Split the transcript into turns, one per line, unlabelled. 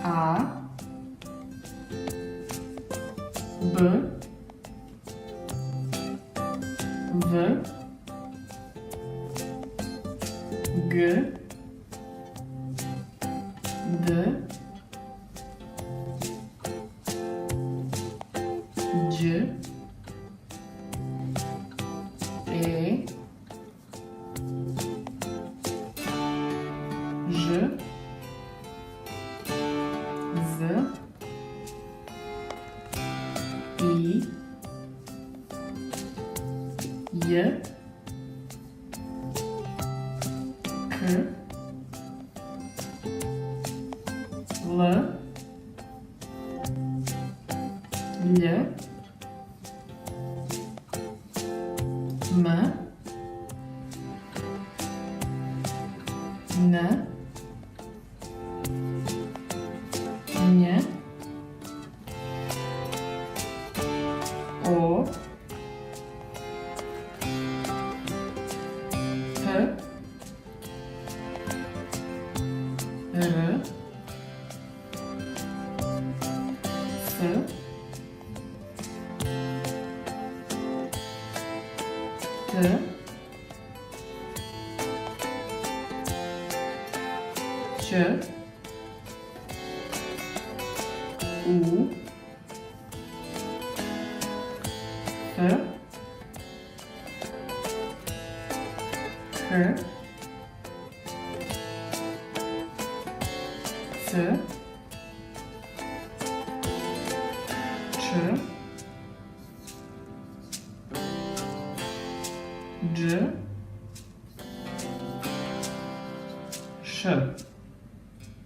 A, B, W, G, D, C, E, Ż, Z, I, J, K, L, L, M, N, nie, o, p, r, s, t, c, u, f, k, c, cz, dż, sz.